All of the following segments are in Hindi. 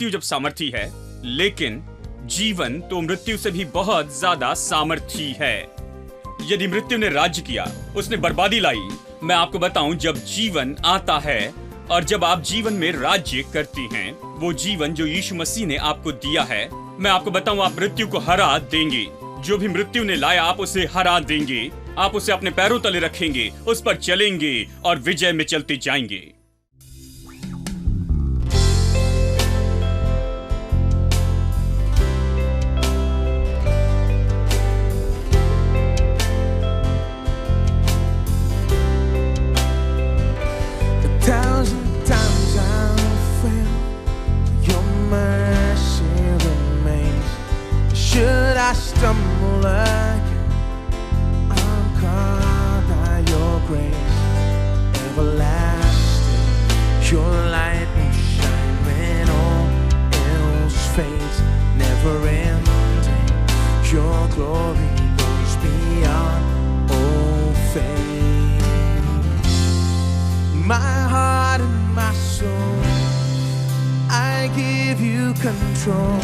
मृत्यु जब सामर्थी है, लेकिन जीवन तो मृत्यु से भी बहुत ज्यादा सामर्थी है। यदि मृत्यु ने राज्य किया, उसने बर्बादी लाई। मैं आपको बताऊं, जब जीवन आता है और जब आप जीवन में राज्य करती हैं, वो जीवन जो यीशु मसीह ने आपको दिया है, मैं आपको बताऊं, आप मृत्यु को हरा देंगे। जो भी मृत्यु ने लाया, आप उसे हरा देंगे। आप उसे अपने पैरों तले रखेंगे, उस पर चलेंगे और विजय में चलते जाएंगे। I stumble again, I'm caught by your grace, everlasting. Your light will shine when all else fades, never ending. Your glory goes beyond all fame. My heart and my soul, I give you control.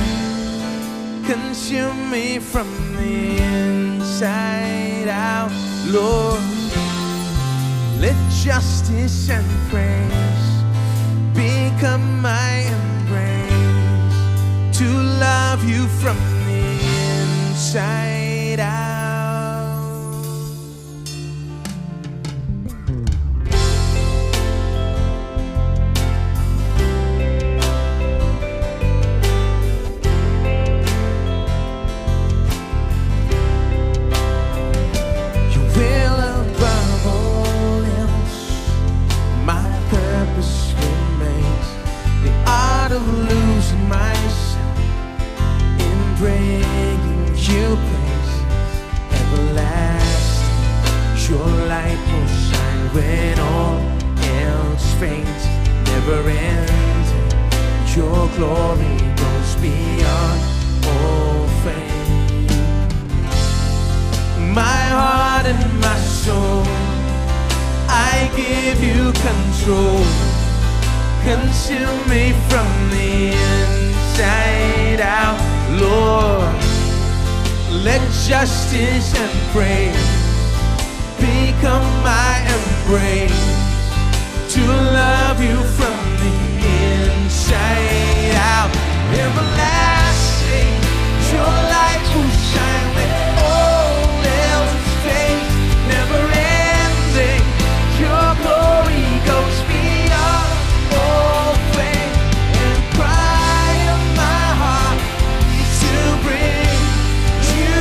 Consume me from the inside out, Lord. Let justice and praise become my embrace, to love you from the inside out. Of losing myself in bringing you praise, everlasting. Your light will shine when all else fades, never ending. Your glory goes beyond all fame. My heart and my soul, I give you control. Consume me from the inside out, Lord. Let justice and praise become my embrace, to love you from the inside out. Everlasting, your light will shine when all else fades, never ending. Your glory goes beyond all fame, and cry of my heart is to bring you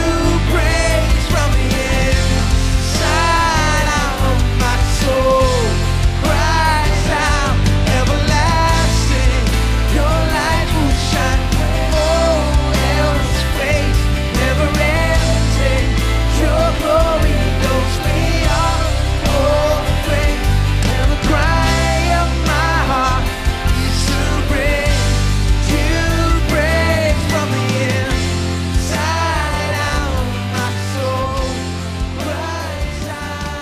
praise from the inside out of my soul. Cries out, everlasting, your light will shine when all else fades, never ending. Your glory goes beyond all fame, and the cry of my heart is to bring you praise from the inside out of my soul. Cries out.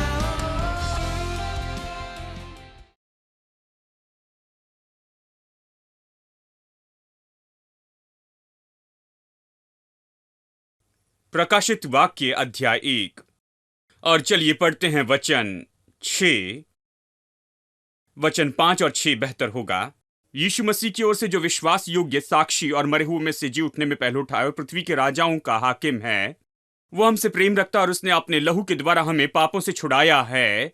प्रकाशित वाक्य अध्याय 1। और चलिए पढ़ते हैं वचन 6। वचन 5 और 6 बेहतर होगा। यीशु मसीह की ओर से, जो विश्वास योग्य, साक्षी और मरे हुए में से जी उठने में पहले उठाए और पृथ्वी के राजाओं का हाकिम है, वो हमसे प्रेम रखता और उसने अपने लहू के द्वारा हमें पापों से छुड़ाया है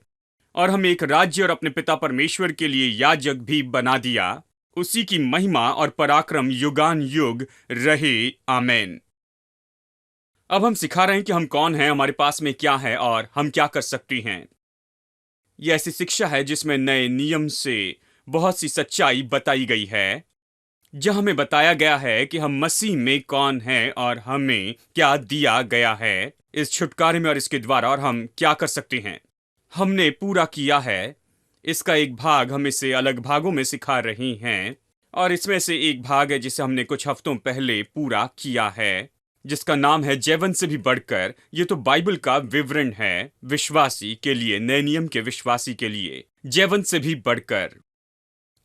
और हमें एक राज्य और अपने पिता परमेश्वर के लिए याजक भी बना दिया। उसी की महिमा और पराक्रम युगान युग रहे। आमीन। अब हम सिखा रहे हैं कि हम कौन हैं, हमारे पास में क्या है और हम क्या कर सकते हैं। यह ऐसी शिक्षा है जिसमें नए नियम से बहुत सी सच्चाई बताई गई है, जहां हमें बताया गया है कि हम मसीह में कौन हैं और हमें क्या दिया गया है इस छुटकारे में और इसके द्वारा, और हम क्या कर सकते हैं। हमने पूरा किया है। इसका एक भाग हम इसे अलग भागों में सिखा रही हैं, और इसमें से एक भाग है जिसे हमने कुछ हफ्तों पहले पूरा किया है, जिसका नाम है जीवन से भी बढ़कर। ये तो बाइबल का विवरण है विश्वासी के लिए, नए नियम के विश्वासी के लिए, जीवन से भी बढ़कर।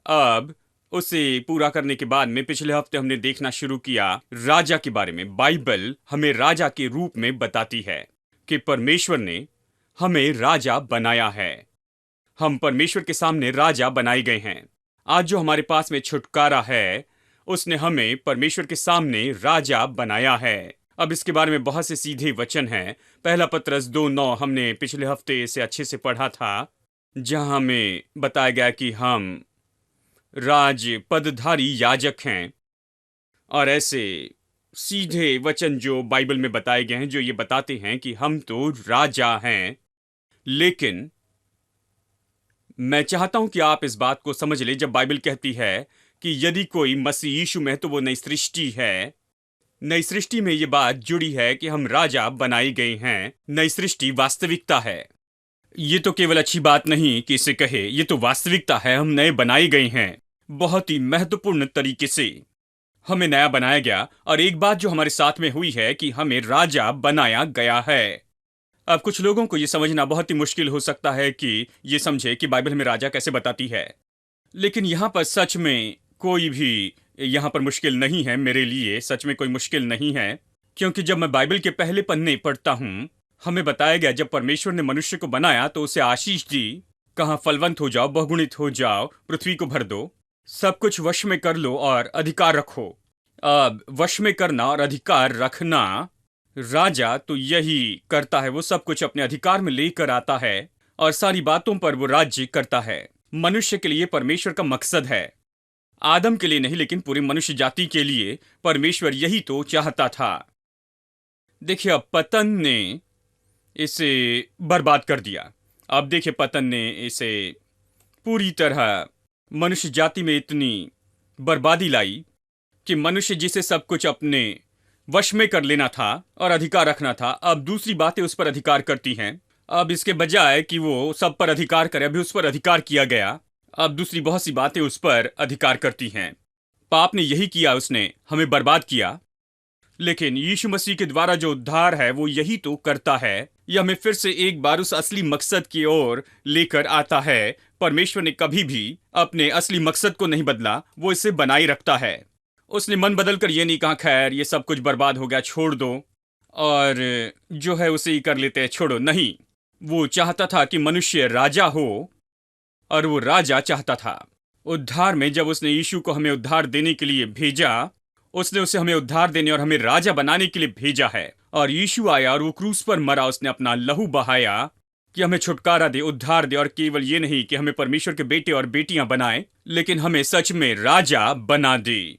अब उसे पूरा करने के बाद में पिछले हफ्ते हमने देखना शुरू किया राजा के बारे में। बाइबल हमें राजा के रूप में बताती है कि परमेश्वर ने हमें राजा बनाया है। हम परमेश्वर के सामने राजा बनाए गए हैं। आज जो हमारे पास में छुटकारा है, उसने हमें परमेश्वर के सामने राजा बनाया है। अब इसके बारे में बहुत से सीधे वचन हैं। पहला पत्रस 2:9 हमने पिछले हफ्ते इसे अच्छे से पढ़ा था, जहां हमें बताया गया कि हम राज पदधारी याजक हैं। और ऐसे सीधे वचन जो बाइबल में बताए गए हैं, जो ये बताते हैं कि हम तो राजा हैं। लेकिन मैं चाहता हूं कि आप इस बात को समझ लें, जब बाइबल कहती है कि यदि कोई मसीह यीशु में है तो वो नई सृष्टि है। नई सृष्टि में ये बात जुड़ी है कि हम राजा बनाए गए हैं। नई सृष्टि वास्तविकता है। ये तो केवल अच्छी बात नहीं कि इसे कहे, ये तो वास्तविकता है। हम नए बनाए गए हैं। बहुत ही महत्वपूर्ण तरीके से हमें नया बनाया गया। और एक बात जो हमारे साथ में हुई है कि हमें राजा बनाया गया है। अब कुछ लोगों को यह समझना बहुत ही मुश्किल हो सकता है कि ये समझे कि बाइबल में राजा कैसे बताती है। लेकिन यहां पर सच में कोई भी यहां पर मुश्किल नहीं है। मेरे लिए सच में कोई मुश्किल नहीं है, क्योंकि जब मैं बाइबल के पहले पन्ने पढ़ता हूं, हमें बताया गया जब परमेश्वर ने मनुष्य को बनाया तो उसे आशीष दी। कहां फलवंत हो जाओ, बहुगुणित हो जाओ, पृथ्वी को भर दो, सब कुछ वश में कर लो और अधिकार रखो। अब वश में करना और अधिकार रखना, राजा तो यही करता है। वो सब कुछ अपने अधिकार में लेकर आता है और सारी बातों पर वो राज्य करता है। मनुष्य के लिए परमेश्वर का मकसद है। आदम के लिए नहीं, लेकिन पूरी मनुष्य जाति के लिए परमेश्वर यही तो चाहता था। देखिए, अब पतन ने इसे बर्बाद कर दिया। अब देखिए, पतन ने इसे पूरी तरह मनुष्य जाति में इतनी बर्बादी लाई कि मनुष्य जिसे सब कुछ अपने वश में कर लेना था और अधिकार रखना था, अब दूसरी बातें उस पर अधिकार करती हैं। अब इसके बजाय कि वो सब पर अधिकार करे, अभी उस पर अधिकार किया गया, अब दूसरी बहुत सी बातें उस पर अधिकार करती हैं। पाप ने यही किया, उसने हमें बर्बाद किया। लेकिन यीशु मसीह के द्वारा जो उद्धार है वो यही तो करता है। यह हमें फिर से एक बार उस असली मकसद की ओर लेकर आता है। परमेश्वर ने कभी भी अपने असली मकसद को नहीं बदला, वो इसे बनाए रखता है। उसने मन बदल कर ये नहीं कहा खैर ये सब कुछ बर्बाद हो गया, छोड़ दो और जो है उसे ही कर लेते हैं, छोड़ो। नहीं, वो चाहता था कि मनुष्य राजा हो और वो राजा चाहता था। उद्धार में जब उसने यीशु को हमें उद्धार देने के लिए भेजा, उसने उसे हमें उद्धार देने और हमें राजा बनाने के लिए भेजा है। और यीशु आया और वो क्रूस पर मरा, उसने अपना लहू बहाया कि हमें छुटकारा दे, उद्धार दे। और केवल ये नहीं कि हमें परमेश्वर के बेटे और बेटियां बनाए, लेकिन हमें सच में राजा बना दे।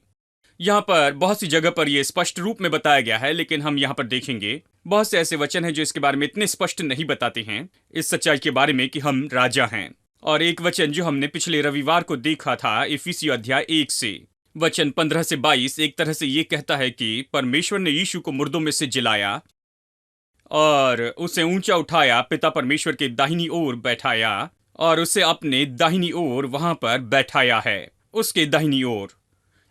यहाँ पर बहुत सी जगह पर यह स्पष्ट रूप में बताया गया है, लेकिन हम यहाँ पर देखेंगे बहुत से ऐसे वचन हैं जो इसके बारे में इतने स्पष्ट नहीं बताते हैं, इस सच्चाई के बारे में कि हम राजा हैं। और एक वचन जो हमने पिछले रविवार को देखा था, इफिसियों अध्याय 1 से वचन 15 से 22, एक तरह से ये कहता है कि परमेश्वर ने यीशु को मुर्दों में से जिलाया और उसे ऊंचा उठाया, पिता परमेश्वर के दाहिनी ओर बैठाया और उसे अपने दाहिनी ओर वहां पर बैठाया है, उसके दाहिनी ओर।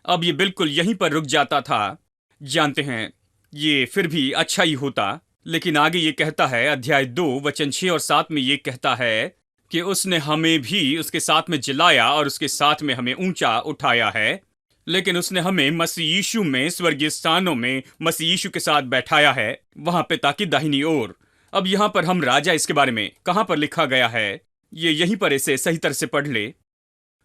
अब ये बिल्कुल यहीं पर रुक जाता था। जानते हैं, ये फिर भी अच्छा ही होता, लेकिन आगे ये कहता है अध्याय 2 वचन 6 और 7 में ये कहता है कि उसने हमें भी उसके साथ में जिलाया और उसके साथ में हमें ऊंचा उठाया है। लेकिन उसने हमें मसीह यीशु में स्वर्गीय स्थानों में मसीह यीशु के साथ बैठाया है, वहां पिता की दाहिनी ओर। अब यहां पर हम राजा, इसके बारे में कहां पर लिखा गया है, ये यहीं पर इसे सही तरह से पढ़ ले।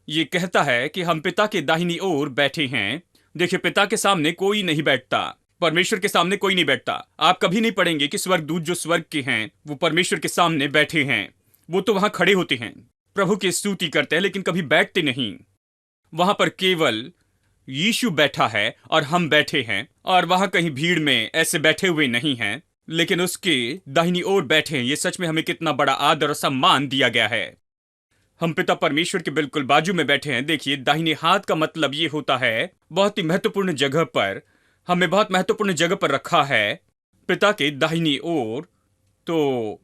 ये कहता है कि हम पिता के दाहिनी ओर बैठे हैं। देखिए, पिता के सामने कोई नहीं बैठता, परमेश्वर के सामने कोई नहीं बैठता। आप कभी नहीं पढ़ेंगे कि स्वर्गदूत जो स्वर्ग के हैं वो परमेश्वर के सामने बैठे हैं। वो तो वहां खड़े होते हैं, प्रभु की स्तुति करते हैं, लेकिन कभी बैठते नहीं। वहां पर केवल यीशु बैठा है और हम बैठे हैं, और वहां कहीं भीड़ में ऐसे बैठे हुए नहीं हैं, लेकिन उसके दाहिनी ओर बैठे हैं। ये सच में हमें कितना बड़ा आदर और सम्मान दिया गया है। हम पिता परमेश्वर के बिल्कुल बाजू में बैठे हैं। देखिए, दाहिने हाथ का मतलब ये होता है बहुत ही महत्वपूर्ण जगह पर, हमें बहुत महत्वपूर्ण जगह पर रखा है, पिता के दाहिनी ओर। तो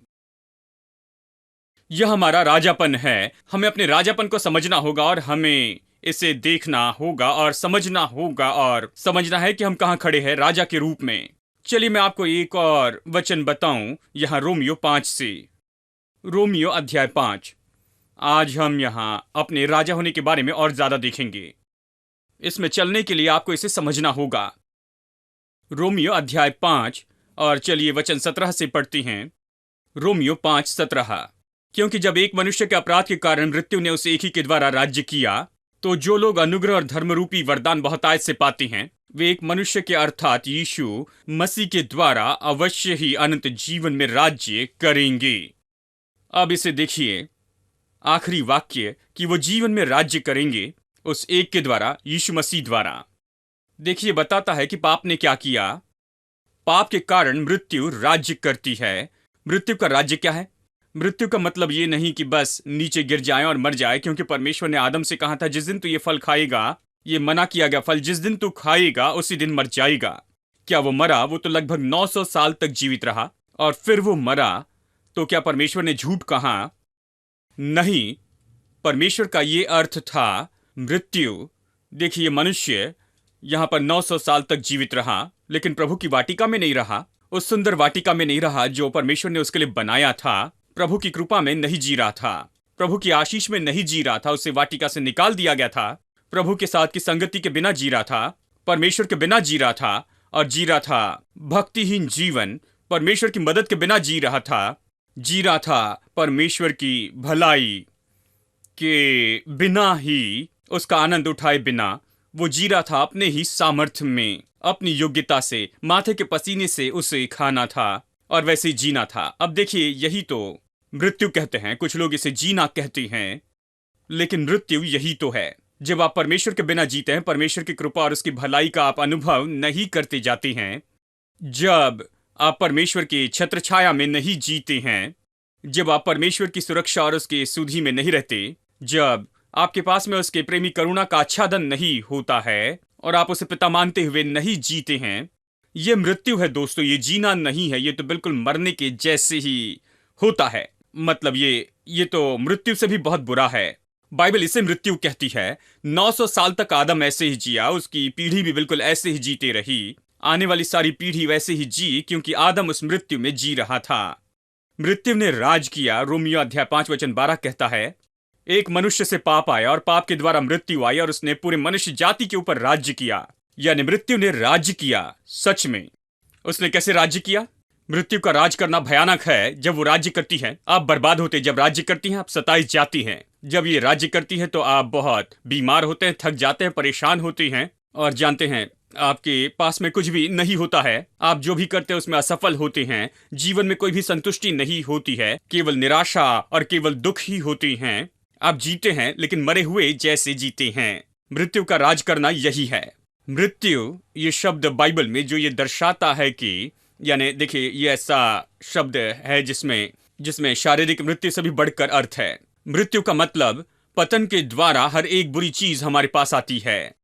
यह हमारा राजापन है। हमें अपने राजापन को समझना होगा और हमें इसे देखना होगा और समझना होगा, और समझना है कि हम कहां खड़े हैं राजा के रूप में। चलिए मैं आपको एक और वचन बताऊं, यहां रोमियो 5 से, रोमियो अध्याय 5। आज हम यहां अपने राजा होने के बारे में और ज्यादा देखेंगे। इसमें चलने के लिए आपको इसे समझना होगा। रोमियो अध्याय 5 और चलिए वचन 17 से पढ़ती हैं। रोमियो 5:17। क्योंकि जब एक मनुष्य के अपराध के कारण मृत्यु ने उस एक ही के द्वारा राज्य किया, तो जो लोग अनुग्रह और धर्मरूपी वरदान बहुतायत से पाते हैं, वे एक मनुष्य के अर्थात यीशु मसीह के द्वारा अवश्य ही अनंत जीवन में राज्य करेंगे। अब इसे देखिए, आखिरी वाक्य कि वो जीवन में राज्य करेंगे उस एक के द्वारा, यीशु मसीह द्वारा। देखिए, बताता है कि पाप ने क्या किया। पाप के कारण मृत्यु राज्य करती है। मृत्यु का राज्य क्या है? मृत्यु का मतलब ये नहीं कि बस नीचे गिर जाए और मर जाए, क्योंकि परमेश्वर ने आदम से कहा था जिस दिन तू ये फल खाएगा, ये मना किया गया फल जिस दिन तू खाएगा उसी दिन मर जाएगा। क्या वो मरा? वो तो लगभग 900 साल तक जीवित रहा और फिर वो मरा। तो क्या परमेश्वर ने झूठ कहा? नहीं, परमेश्वर का ये अर्थ था मृत्यु। देखिए, मनुष्य यहां पर 900 साल तक जीवित रहा, लेकिन प्रभु की वाटिका में नहीं रहा, उस सुंदर वाटिका में नहीं रहा जो परमेश्वर ने उसके लिए बनाया था। प्रभु की कृपा में नहीं जी रहा था, प्रभु की आशीष में नहीं जी रहा था, उसे वाटिका से निकाल दिया गया था। प्रभु के साथ की संगति के बिना जी रहा था, परमेश्वर के बिना जी रहा था, और जी रहा था भक्तिहीन जीवन। परमेश्वर की मदद के बिना जी रहा था परमेश्वर की भलाई के बिना ही, उसका आनंद उठाए बिना। वो जी रहा था अपने ही सामर्थ्य में, अपनी योग्यता से, माथे के पसीने से उसे खाना था और वैसे ही जीना था। अब देखिए, यही तो मृत्यु कहते हैं। कुछ लोग इसे जीना कहते हैं, लेकिन मृत्यु यही तो है। जब आप परमेश्वर के बिना जीते हैं, परमेश्वर की कृपा और उसकी भलाई का आप अनुभव नहीं करते जाते हैं, जब आप परमेश्वर की छत्र छाया में नहीं जीते हैं, जब आप परमेश्वर की सुरक्षा और उसके सुधि में नहीं रहते, जब आपके पास में उसके प्रेमी करुणा का आच्छादन नहीं होता है और आप उसे पिता मानते हुए नहीं जीते हैं, ये मृत्यु है दोस्तों। ये जीना नहीं है, ये तो बिल्कुल मरने के जैसे ही होता है। मतलब ये तो मृत्यु से भी बहुत बुरा है। बाइबल इसे मृत्यु कहती है। 900 साल तक आदम ऐसे ही जिया, उसकी पीढ़ी भी बिल्कुल ऐसे ही जीते रही, आने वाली सारी पीढ़ी वैसे ही जी, क्योंकि आदम उस मृत्यु में जी रहा था। मृत्यु ने राज किया। रोमियो अध्याय 5 वचन 12 कहता है, एक मनुष्य से पाप आया और पाप के द्वारा मृत्यु आई, और उसने पूरे मनुष्य जाति के ऊपर राज्य किया। यानी मृत्यु ने राज्य किया। सच में उसने कैसे राज्य किया? मृत्यु का राज करना भयानक है। जब वो राज्य करती है, आप बर्बाद होते हैं। जब राज्य करती हैं, आप सताई जाती हैं। जब ये राज्य करती है तो आप बहुत बीमार होते हैं, थक जाते हैं, परेशान होते हैं, और जानते हैं आपके पास में कुछ भी नहीं होता है। आप जो भी करते हैं उसमें असफल होते हैं। जीवन में कोई भी संतुष्टि नहीं होती है, केवल निराशा और केवल दुख ही होती हैं। आप जीते हैं लेकिन मरे हुए जैसे जीते हैं। मृत्यु का राज करना यही है। मृत्यु, ये शब्द बाइबल में जो ये दर्शाता है कि, यानी देखिए, ये ऐसा शब्द है जिसमें शारीरिक मृत्यु से भी बढ़कर अर्थ है। मृत्यु का मतलब पतन के द्वारा हर एक बुरी चीज हमारे पास आती है।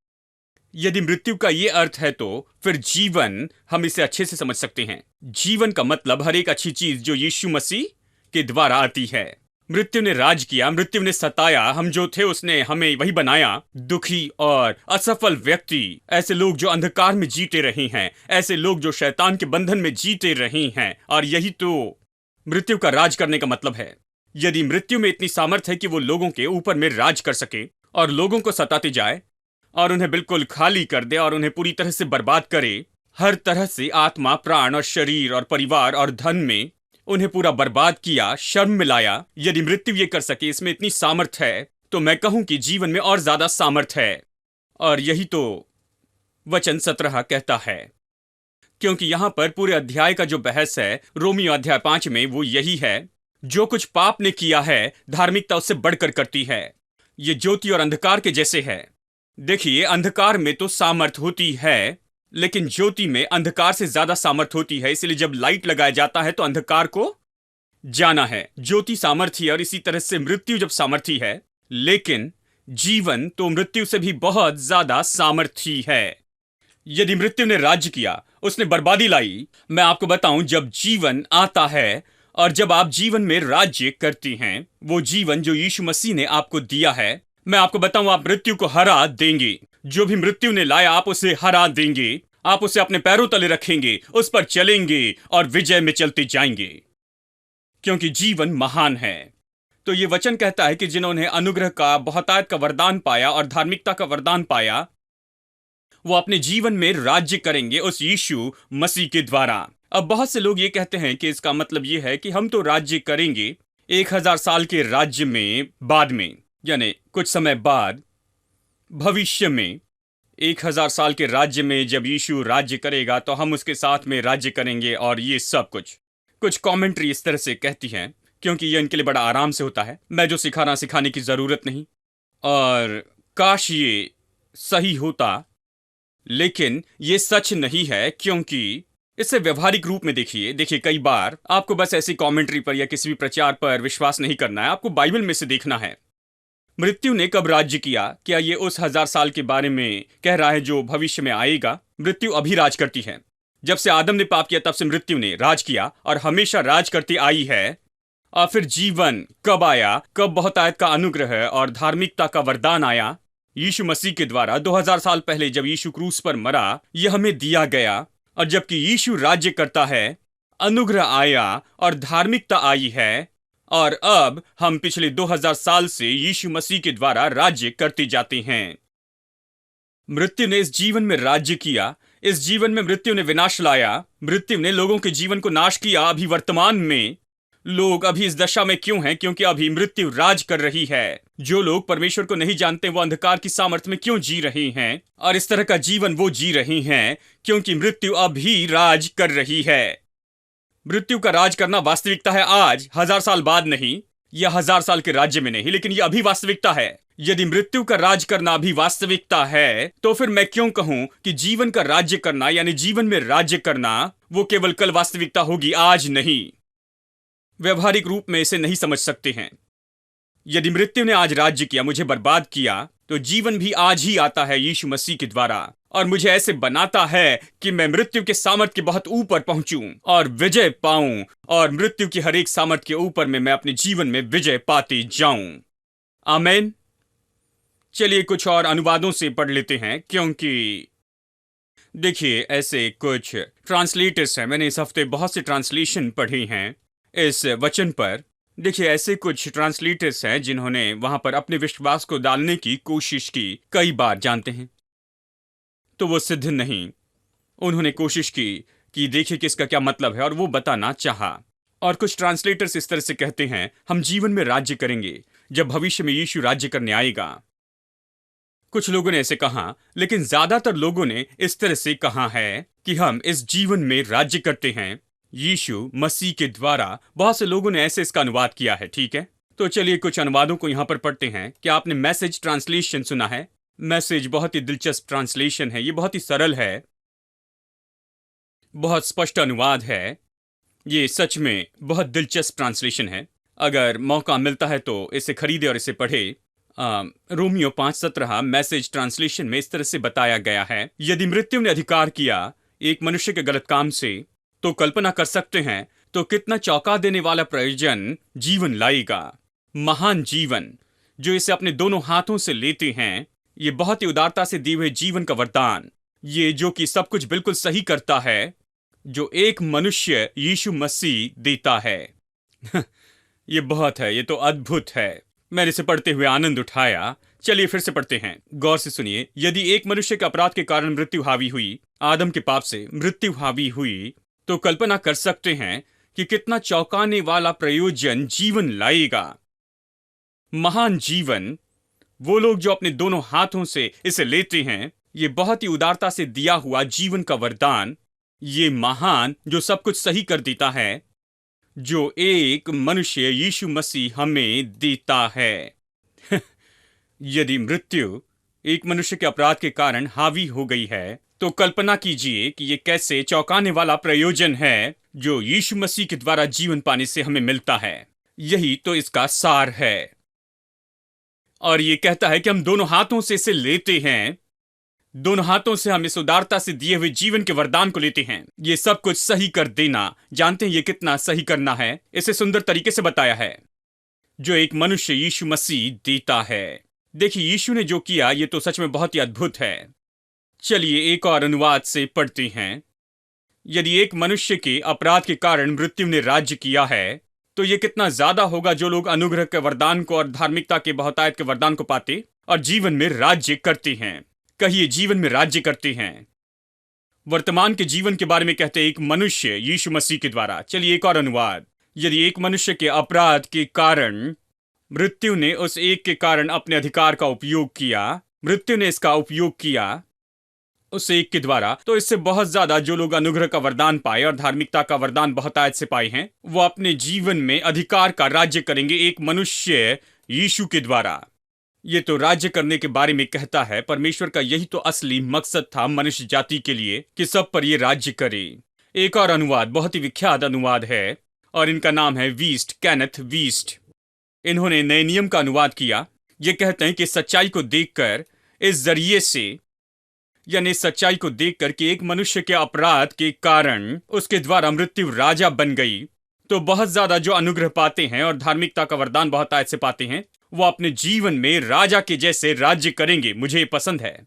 यदि मृत्यु का ये अर्थ है तो फिर जीवन, हम इसे अच्छे से समझ सकते हैं। जीवन का मतलब हर एक अच्छी चीज जो यीशु मसीह के द्वारा आती है। मृत्यु ने राज किया, मृत्यु ने सताया। हम जो थे उसने हमें वही बनाया, दुखी और असफल व्यक्ति। ऐसे लोग जो अंधकार में जीते रहे हैं, ऐसे लोग जो शैतान के बंधन में जीते रहे हैं। और यही तो मृत्यु का राज करने का मतलब है। यदि मृत्यु में इतनी सामर्थ्य है कि वो लोगों के ऊपर में राज कर सके और लोगों को सताते जाए और उन्हें बिल्कुल खाली कर दे और उन्हें पूरी तरह से बर्बाद करे, हर तरह से आत्मा, प्राण और शरीर और परिवार और धन में उन्हें पूरा बर्बाद किया, शर्म मिलाया। यदि मृत्यु ये कर सके, इसमें इतनी सामर्थ्य है, तो मैं कहूं कि जीवन में और ज्यादा सामर्थ्य है। और यही तो वचन 17 कहता है। क्योंकि यहां पर पूरे अध्याय का जो बहस है रोमियो अध्याय 5 में, वो यही है, जो कुछ पाप ने किया है धार्मिकता उससे बढ़कर करती है। ये ज्योति और अंधकार के जैसे है। देखिए, अंधकार में तो सामर्थ्य होती है, लेकिन ज्योति में अंधकार से ज्यादा सामर्थ्य होती है। इसलिए जब लाइट लगाया जाता है तो अंधकार को जाना है। ज्योति सामर्थ्य है और इसी तरह से मृत्यु जब सामर्थ्य है, लेकिन जीवन तो मृत्यु से भी बहुत ज्यादा सामर्थ्य है। यदि मृत्यु ने राज्य किया, उसने बर्बादी लाई। मैं आपको बताऊं, जब जीवन आता है और जब आप जीवन में राज्य करती हैं, वो जीवन जो यीशु मसीह ने आपको दिया है, मैं आपको बताऊं, आप मृत्यु को हरा देंगे। जो भी मृत्यु ने लाया, आप उसे हरा देंगे। आप उसे अपने पैरों तले रखेंगे, उस पर चलेंगे और विजय में चलते जाएंगे, क्योंकि जीवन महान है। तो ये वचन कहता है कि जिन्होंने अनुग्रह का, बहुतायत का वरदान पाया और धार्मिकता का वरदान पाया, वो अपने जीवन में राज्य करेंगे उस यीशु मसीह के द्वारा। अब बहुत से लोग ये कहते हैं कि इसका मतलब ये है कि हम तो राज्य करेंगे 1000 साल के राज्य में बाद में, यानी कुछ समय बाद, भविष्य में 1000 साल के राज्य में जब यीशु राज्य करेगा तो हम उसके साथ में राज्य करेंगे। और ये सब कुछ कमेंट्री इस तरह से कहती हैं क्योंकि ये इनके लिए बड़ा आराम से होता है। मैं जो सिखा रहा, सिखाने की जरूरत नहीं, और काश ये सही होता, लेकिन ये सच नहीं है। क्योंकि इसे व्यवहारिक रूप में देखिए कई बार आपको बस ऐसी कमेंट्री पर या किसी भी प्रचार पर विश्वास नहीं करना है, आपको बाइबल में से देखना है। मृत्यु ने कब राज्य किया? क्या ये उस 1000 साल के बारे में कह रहा है जो भविष्य में आएगा? मृत्यु अभी राज करती है। जब से आदम ने पाप किया तब से मृत्यु ने राज किया और हमेशा राज करती आई है। और फिर जीवन कब आया? कब बहुतायत का अनुग्रह और धार्मिकता का वरदान आया? यीशु मसीह के द्वारा 2000 साल पहले जब यीशु क्रूस पर मरा, यह हमें दिया गया। और जबकि यीशु राज्य करता है, अनुग्रह आया और धार्मिकता आई है। और अब हम पिछले 2000 साल से यीशु मसीह के द्वारा राज्य करते जाते हैं। मृत्यु ने इस जीवन में राज्य किया। इस जीवन में मृत्यु ने विनाश लाया। मृत्यु ने लोगों के जीवन को नाश किया। अभी वर्तमान में लोग अभी इस दशा में क्यों हैं? क्योंकि अभी मृत्यु राज कर रही है। जो लोग परमेश्वर को नहीं जानते वो अंधकार की सामर्थ्य में क्यों जी रहे हैं? और इस तरह का जीवन वो जी रहे हैं क्योंकि मृत्यु अभी राज कर रही है। मृत्यु का राज करना वास्तविकता है आज, 1000 साल बाद नहीं, या 1000 साल के राज्य में नहीं, लेकिन यह अभी वास्तविकता है। यदि मृत्यु का राज करना अभी वास्तविकता है तो फिर मैं क्यों कहूं कि जीवन का राज्य करना, यानी जीवन में राज्य करना, वो केवल कल वास्तविकता होगी, आज नहीं। व्यवहारिक रूप में इसे नहीं समझ सकते हैं। यदि मृत्यु ने आज राज्य किया, मुझे बर्बाद किया, तो जीवन भी आज ही आता है यीशु मसीह के द्वारा और मुझे ऐसे बनाता है कि मैं मृत्यु के सामर्थ्य के बहुत ऊपर पहुंचूं और विजय पाऊं, और मृत्यु की हर एक सामर्थ्य के ऊपर में मैं अपने जीवन में विजय पाते जाऊं। आमीन। चलिए कुछ और अनुवादों से पढ़ लेते हैं, क्योंकि देखिए ऐसे कुछ ट्रांसलेटर्स हैं। मैंने इस हफ्ते बहुत से ट्रांसलेशन पढ़े हैं इस वचन पर। देखिए ऐसे कुछ ट्रांसलेटर्स हैं जिन्होंने वहां पर अपने विश्वास को डालने की कोशिश की। कई बार जानते हैं तो वो सिद्ध नहीं। उन्होंने कोशिश की कि देखिए कि इसका क्या मतलब है और वो बताना चाहा। और कुछ ट्रांसलेटर्स इस तरह से कहते हैं, हम जीवन में राज्य करेंगे जब भविष्य में यीशु राज्य करने आएगा। कुछ लोगों ने ऐसे कहा, लेकिन ज्यादातर लोगों ने इस तरह से कहा है कि हम इस जीवन में राज्य करते हैं यीशु मसीह के द्वारा। बहुत से लोगों ने ऐसे इसका अनुवाद किया है। ठीक है, तो चलिए कुछ अनुवादों को यहां पर पढ़ते हैं। क्या आपने मैसेज ट्रांसलेशन सुना है? मैसेज बहुत ही दिलचस्प ट्रांसलेशन है। ये बहुत ही सरल है, बहुत स्पष्ट अनुवाद है। ये सच में बहुत दिलचस्प ट्रांसलेशन है। अगर मौका मिलता है तो इसे खरीदे और इसे पढ़े। रोमियो 5:17 मैसेज ट्रांसलेशन में इस तरह से बताया गया है, यदि मृत्यु ने अधिकार किया एक मनुष्य के गलत काम से, तो कल्पना कर सकते हैं तो कितना चौंका देने वाला प्रयोजन जीवन लाएगा। महान जीवन जो इसे अपने दोनों हाथों से लेते हैं, ये बहुत ही उदारता से दिए हुए जीवन का वरदान, ये जो कि सब कुछ बिल्कुल सही करता है, जो एक मनुष्य यीशु मसीह देता है। ये बहुत है, ये तो अद्भुत है। मैंने इसे पढ़ते हुए आनंद उठाया। चलिए फिर से पढ़ते हैं, गौर से सुनिए। यदि एक मनुष्य के अपराध के कारण मृत्यु हावी हुई, आदम के पाप से मृत्यु हावी हुई, तो कल्पना कर सकते हैं कि कितना चौंकाने वाला प्रयोजन जीवन लाएगा। महान जीवन, वो लोग जो अपने दोनों हाथों से इसे लेते हैं, ये बहुत ही उदारता से दिया हुआ जीवन का वरदान, ये महान जो सब कुछ सही कर देता है, जो एक मनुष्य यीशु मसीह हमें देता है। यदि मृत्यु एक मनुष्य के अपराध के कारण हावी हो गई है, तो कल्पना कीजिए कि ये कैसे चौंकाने वाला प्रयोजन है जो यीशु मसीह के द्वारा जीवन पाने से हमें मिलता है। यही तो इसका सार है। और ये कहता है कि हम दोनों हाथों से इसे लेते हैं, दोनों हाथों से हम इस उदारता से दिए हुए जीवन के वरदान को लेते हैं। ये सब कुछ सही कर देना, जानते हैं ये कितना सही करना है? इसे सुंदर तरीके से बताया है, जो एक मनुष्य यीशु मसीह देता है। देखिए यीशु ने जो किया ये तो सच में बहुत ही अद्भुत है। चलिए एक और अनुवाद से पढ़ते हैं। यदि एक मनुष्य के अपराध के कारण मृत्यु ने राज्य किया है, तो ये कितना ज्यादा होगा जो लोग अनुग्रह के वरदान को और धार्मिकता के बहुतायत के वरदान को पाते और जीवन में राज्य करते हैं। कहिए जीवन में राज्य करते हैं। वर्तमान के जीवन के बारे में कहते हैं एक मनुष्य यीशु मसीह के द्वारा। चलिए एक और अनुवाद। यदि एक मनुष्य के अपराध के कारण मृत्यु ने उस एक के कारण अपने अधिकार का उपयोग किया, मृत्यु ने इसका उपयोग किया उस एक के द्वारा, तो इससे बहुत ज्यादा जो लोग अनुग्रह का वरदान पाए और धार्मिकता का वरदान बहुतायत से पाए हैं, वो अपने जीवन में अधिकार का राज्य करेंगे एक मनुष्य यीशु के द्वारा। ये तो राज्य करने के बारे में कहता है। परमेश्वर का यही तो असली मकसद था मनुष्य जाति के लिए कि सब पर ये राज्य करे। एक और अनुवाद बहुत ही विख्यात अनुवाद है और इनका नाम है वीस्ट, केनेथ वीस्ट। इन्होंने नए नियम का अनुवाद किया। ये कहते हैं कि सच्चाई को देखकर, इस जरिए से यानी सच्चाई को देखकर कि एक मनुष्य के अपराध के कारण उसके द्वारा मृत्यु राजा बन गई, तो बहुत ज्यादा जो अनुग्रह पाते हैं और धार्मिकता का वरदान बहुतायत से पाते हैं, वो अपने जीवन में राजा के जैसे राज्य करेंगे। मुझे ये पसंद है,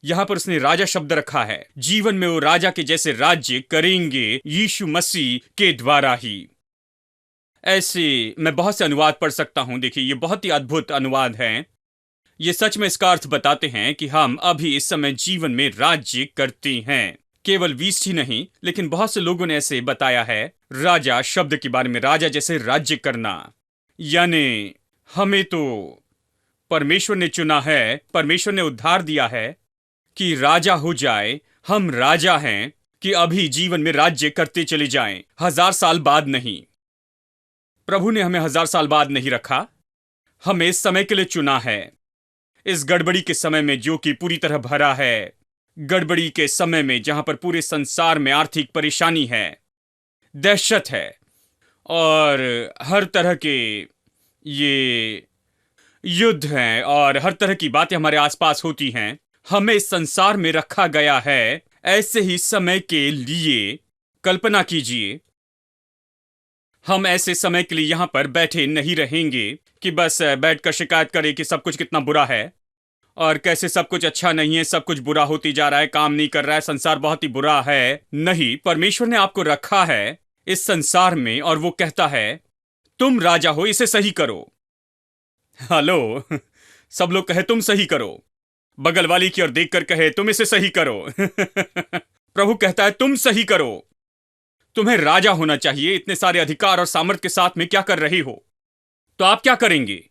यहां पर उसने राजा शब्द रखा है। जीवन में वो राजा के जैसे राज्य करेंगे यीशु मसीह के द्वारा ही। ऐसे मैं बहुत से अनुवाद पढ़ सकता हूं। देखिए, ये बहुत ही अद्भुत अनुवाद हैं। ये सच में इसका अर्थ बताते हैं कि हम अभी इस समय जीवन में राज्य करते हैं। केवल वीस्ट ही नहीं, लेकिन बहुत से लोगों ने ऐसे बताया है राजा शब्द के बारे में, राजा जैसे राज्य करना। यानी हमें तो परमेश्वर ने चुना है, परमेश्वर ने उद्धार दिया है कि राजा हो जाए। हम राजा हैं कि अभी जीवन में राज्य करते चले जाएं, 1000 साल बाद नहीं। प्रभु ने हमें 1000 साल बाद नहीं रखा, हमें इस समय के लिए चुना है। इस गड़बड़ी के समय में जो कि पूरी तरह भरा है, गड़बड़ी के समय में जहां पर पूरे संसार में आर्थिक परेशानी है, दहशत है और हर तरह के ये युद्ध हैं और हर तरह की बातें हमारे आसपास होती हैं, हमें इस संसार में रखा गया है ऐसे ही समय के लिए। कल्पना कीजिए, हम ऐसे समय के लिए यहां पर बैठे नहीं रहेंगे कि बस बैठकर शिकायत करें कि सब कुछ कितना बुरा है और कैसे सब कुछ अच्छा नहीं है, सब कुछ बुरा होती जा रहा है, काम नहीं कर रहा है, संसार बहुत ही बुरा है। नहीं, परमेश्वर ने आपको रखा है इस संसार में और वो कहता है तुम राजा हो, इसे सही करो। हेलो, सब लोग कहे तुम सही करो, बगल वाली की ओर देखकर कहे तुम इसे सही करो। प्रभु कहता है तुम सही करो, तुम्हें राजा होना चाहिए। इतने सारे अधिकार और सामर्थ्य के साथ में क्या कर रही हो? तो आप क्या करेंगे?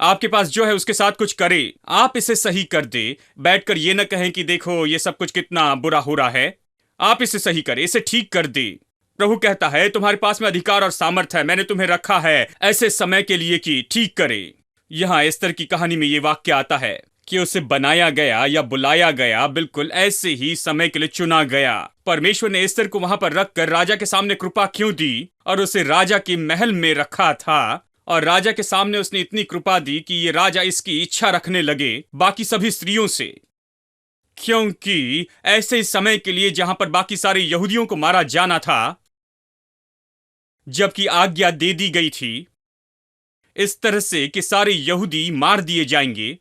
आपके पास जो है उसके साथ कुछ करे, आप इसे सही कर दे। बैठकर ये न कहें कि देखो ये सब कुछ कितना बुरा हो रहा है, आप इसे सही करें, इसे ठीक कर दे। प्रभु कहता है तुम्हारे पास में अधिकार और सामर्थ्य है, मैंने तुम्हें रखा है ऐसे समय के लिए कि ठीक करे। यहां एस्तर की कहानी में यह वाक्य आता है कि उसे बनाया गया या बुलाया गया बिल्कुल ऐसे ही समय के लिए चुना गया। परमेश्वर ने एस्तर को वहां पर रखकर राजा के सामने कृपा क्यों दी और उसे राजा के महल में रखा था और राजा के सामने उसने इतनी कृपा दी कि ये राजा इसकी इच्छा रखने लगे बाकी सभी स्त्रियों से, क्योंकि ऐसे समय के लिए जहां पर बाकी सारे यहूदियों को मारा जाना था, जबकि आज्ञा दे दी गई थी इस तरह से कि सारे यहूदी मार दिए जाएंगे,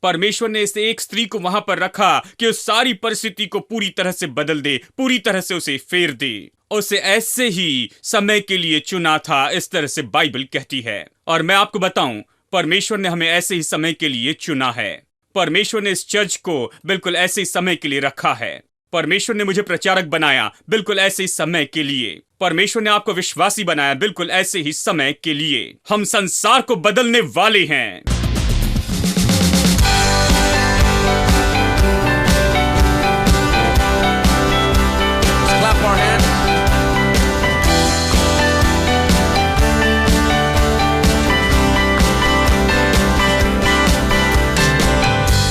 परमेश्वर ने इस एक स्त्री को वहां पर रखा कि उस सारी परिस्थिति को पूरी तरह से बदल दे, पूरी तरह से उसे फेर दे। उसे ऐसे ही समय के लिए चुना था, इस तरह से बाइबल कहती है। और मैं आपको बताऊं, परमेश्वर ने हमें ऐसे ही समय के लिए चुना है। परमेश्वर ने इस चर्च को बिल्कुल ऐसे ही समय के लिए रखा है। परमेश्वर ने मुझे प्रचारक बनाया बिल्कुल ऐसे ही समय के लिए। परमेश्वर ने आपको विश्वासी बनाया बिल्कुल ऐसे ही समय के लिए। हम संसार को बदलने वाले हैं। Clap our hands.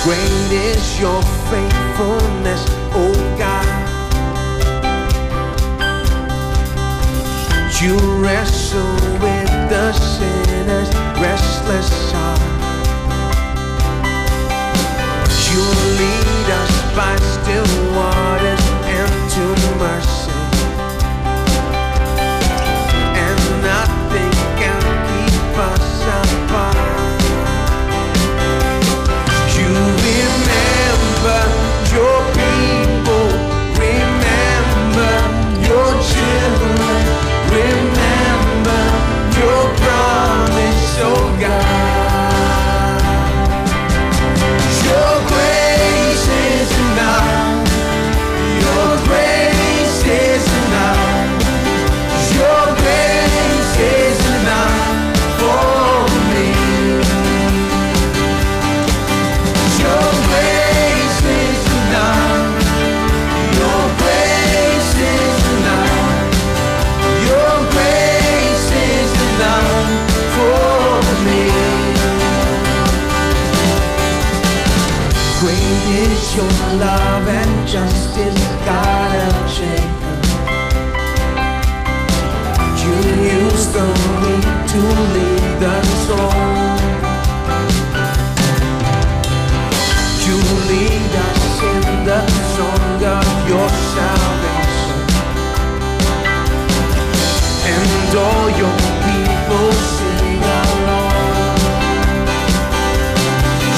Great is your faithfulness, O God. You wrestle with the sinner's restless heart. You lead us by still waters and to mercy, and nothing can keep us apart. You remember your people, remember your children, remember your promise, oh God. Your grace is your love and justice, God of Jacob. You use the weak to lead the strong. You lead us in the song of your salvation, and all your people sing along.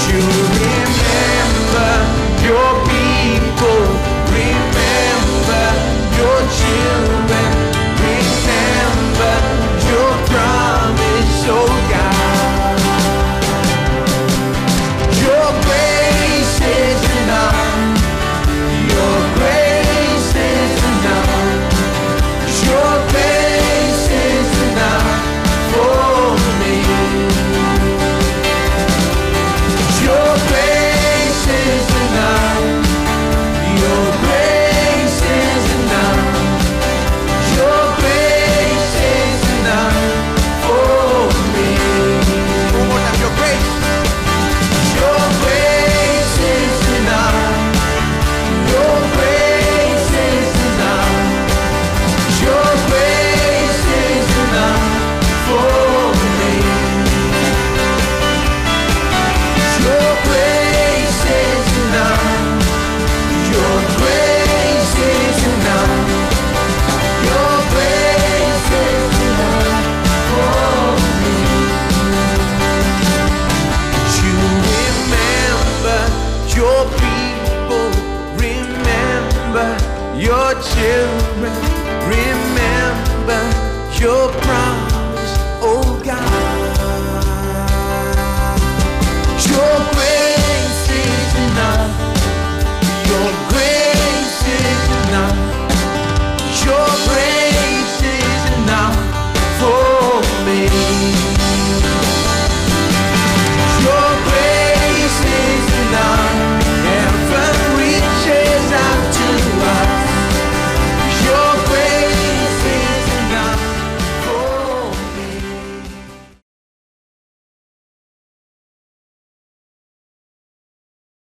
You remember your people, remember your children, remember your promise, oh God. Your grace is enough. Your grace is enough. Your grace is enough for me. Your grace is enough. Your grace is enough. Your grace is enough for me. One more time, your grace. Your grace is enough. Your grace is enough. Your grace is enough for me. Your grace is enough. Your grace is enough. Your grace is enough for me. You remember your people, remember your children, remember your promise.